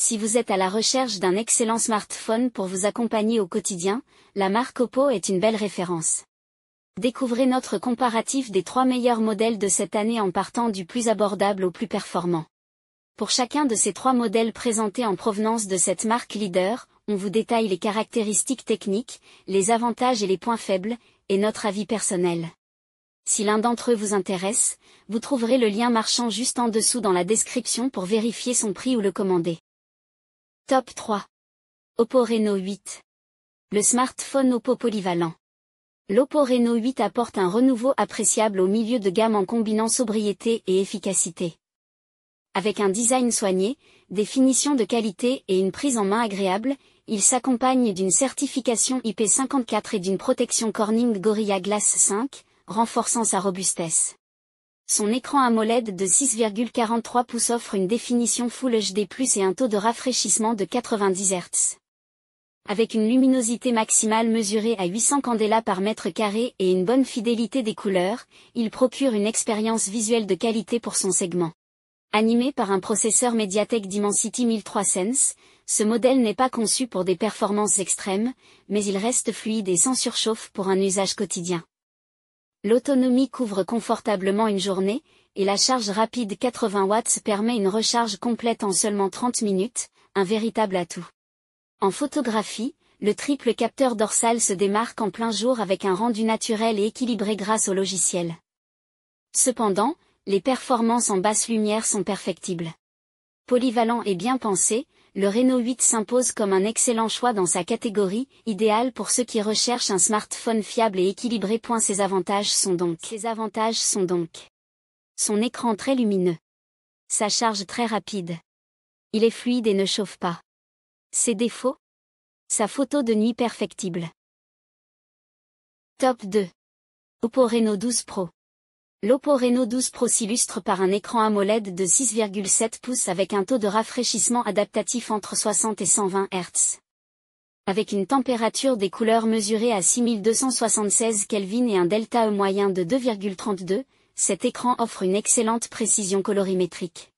Si vous êtes à la recherche d'un excellent smartphone pour vous accompagner au quotidien, la marque Oppo est une belle référence. Découvrez notre comparatif des 3 meilleurs modèles de cette année en partant du plus abordable au plus performant. Pour chacun de ces 3 modèles présentés en provenance de cette marque leader, on vous détaille les caractéristiques techniques, les avantages et les points faibles, et notre avis personnel. Si l'un d'entre eux vous intéresse, vous trouverez le lien marchand juste en dessous dans la description pour vérifier son prix ou le commander. Top 3. Oppo Reno 8. Le smartphone Oppo polyvalent. L'Oppo Reno 8 apporte un renouveau appréciable au milieu de gamme en combinant sobriété et efficacité. Avec un design soigné, des finitions de qualité et une prise en main agréable, il s'accompagne d'une certification IP54 et d'une protection Corning Gorilla Glass 5, renforçant sa robustesse. Son écran AMOLED de 6,43 pouces offre une définition Full HD+, et un taux de rafraîchissement de 90 Hz. Avec une luminosité maximale mesurée à 800 candela par mètre carré et une bonne fidélité des couleurs, il procure une expérience visuelle de qualité pour son segment. Animé par un processeur MediaTek Dimensity 1300, ce modèle n'est pas conçu pour des performances extrêmes, mais il reste fluide et sans surchauffe pour un usage quotidien. L'autonomie couvre confortablement une journée, et la charge rapide 80 watts permet une recharge complète en seulement 30 minutes, un véritable atout. En photographie, le triple capteur dorsal se démarque en plein jour avec un rendu naturel et équilibré grâce au logiciel. Cependant, les performances en basse lumière sont perfectibles. Polyvalent et bien pensé, le Reno 8 s'impose comme un excellent choix dans sa catégorie, idéal pour ceux qui recherchent un smartphone fiable et équilibré. Ses avantages sont donc son écran très lumineux, sa charge très rapide. Il est fluide et ne chauffe pas. Ses défauts? Sa photo de nuit perfectible. Top 2. Oppo Reno 12 Pro. L'Oppo Reno 12 Pro s'illustre par un écran AMOLED de 6,7 pouces avec un taux de rafraîchissement adaptatif entre 60 et 120 Hz. Avec une température des couleurs mesurée à 6276 Kelvin et un delta E moyen de 2,32, cet écran offre une excellente précision colorimétrique.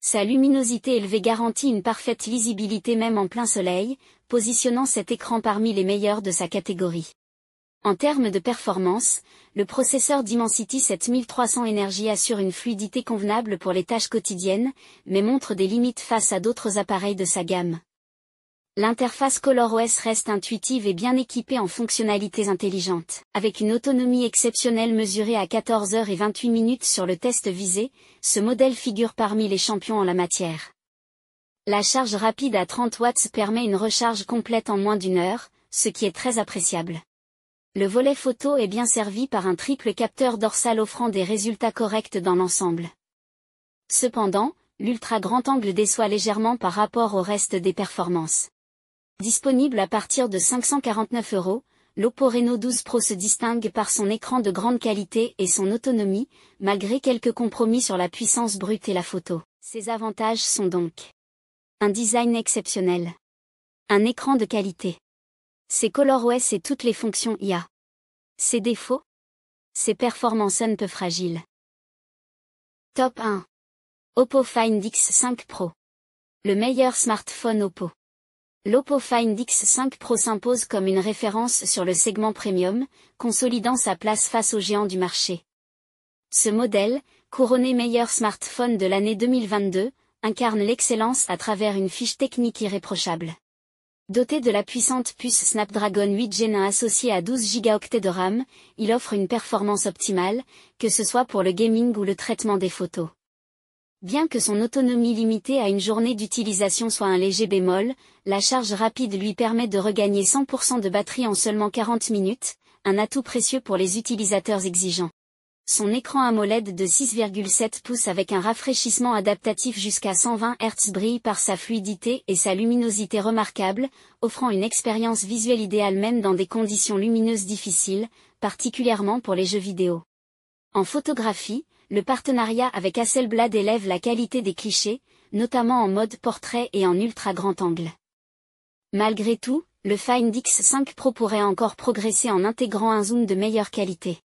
Sa luminosité élevée garantit une parfaite lisibilité même en plein soleil, positionnant cet écran parmi les meilleurs de sa catégorie. En termes de performance, le processeur Dimensity 7300 Energy assure une fluidité convenable pour les tâches quotidiennes, mais montre des limites face à d'autres appareils de sa gamme. L'interface ColorOS reste intuitive et bien équipée en fonctionnalités intelligentes. Avec une autonomie exceptionnelle mesurée à 14h28 sur le test visé, ce modèle figure parmi les champions en la matière. La charge rapide à 30 watts permet une recharge complète en moins d'une heure, ce qui est très appréciable. Le volet photo est bien servi par un triple capteur dorsal offrant des résultats corrects dans l'ensemble. Cependant, l'ultra grand angle déçoit légèrement par rapport au reste des performances. Disponible à partir de 549 €, l'Oppo Reno 12 Pro se distingue par son écran de grande qualité et son autonomie, malgré quelques compromis sur la puissance brute et la photo. Ses avantages sont donc un design exceptionnel, un écran de qualité, ses ColorOS et toutes les fonctions IA. Ses défauts? Ses performances un peu fragiles. Top 1. Oppo Find X5 Pro. Le meilleur smartphone Oppo. L'Oppo Find X5 Pro s'impose comme une référence sur le segment premium, consolidant sa place face aux géants du marché. Ce modèle, couronné meilleur smartphone de l'année 2022, incarne l'excellence à travers une fiche technique irréprochable. Doté de la puissante puce Snapdragon 8 Gen 1 associée à 12 Go de RAM, il offre une performance optimale, que ce soit pour le gaming ou le traitement des photos. Bien que son autonomie limitée à une journée d'utilisation soit un léger bémol, la charge rapide lui permet de regagner 100% de batterie en seulement 40 minutes, un atout précieux pour les utilisateurs exigeants. Son écran AMOLED de 6,7 pouces avec un rafraîchissement adaptatif jusqu'à 120 Hz brille par sa fluidité et sa luminosité remarquable, offrant une expérience visuelle idéale même dans des conditions lumineuses difficiles, particulièrement pour les jeux vidéo. En photographie, le partenariat avec Hasselblad élève la qualité des clichés, notamment en mode portrait et en ultra grand angle. Malgré tout, le Find X5 Pro pourrait encore progresser en intégrant un zoom de meilleure qualité.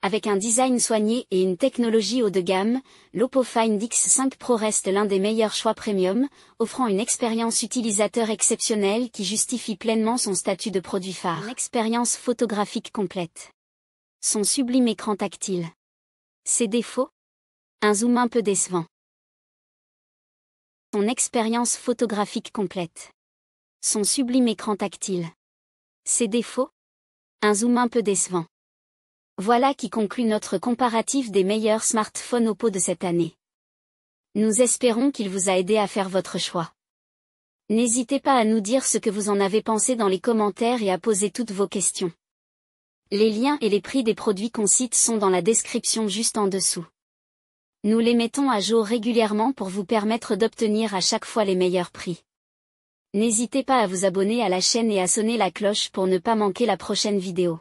Avec un design soigné et une technologie haut de gamme, l'Oppo Find X5 Pro reste l'un des meilleurs choix premium, offrant une expérience utilisateur exceptionnelle qui justifie pleinement son statut de produit phare. Une expérience photographique complète. Son sublime écran tactile. Ses défauts? Un zoom un peu décevant. Son expérience photographique complète. Son sublime écran tactile. Ses défauts? Un zoom un peu décevant. Voilà qui conclut notre comparatif des meilleurs smartphones Oppo de cette année. Nous espérons qu'il vous a aidé à faire votre choix. N'hésitez pas à nous dire ce que vous en avez pensé dans les commentaires et à poser toutes vos questions. Les liens et les prix des produits qu'on cite sont dans la description juste en dessous. Nous les mettons à jour régulièrement pour vous permettre d'obtenir à chaque fois les meilleurs prix. N'hésitez pas à vous abonner à la chaîne et à sonner la cloche pour ne pas manquer la prochaine vidéo.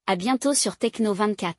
À bientôt sur Techno24.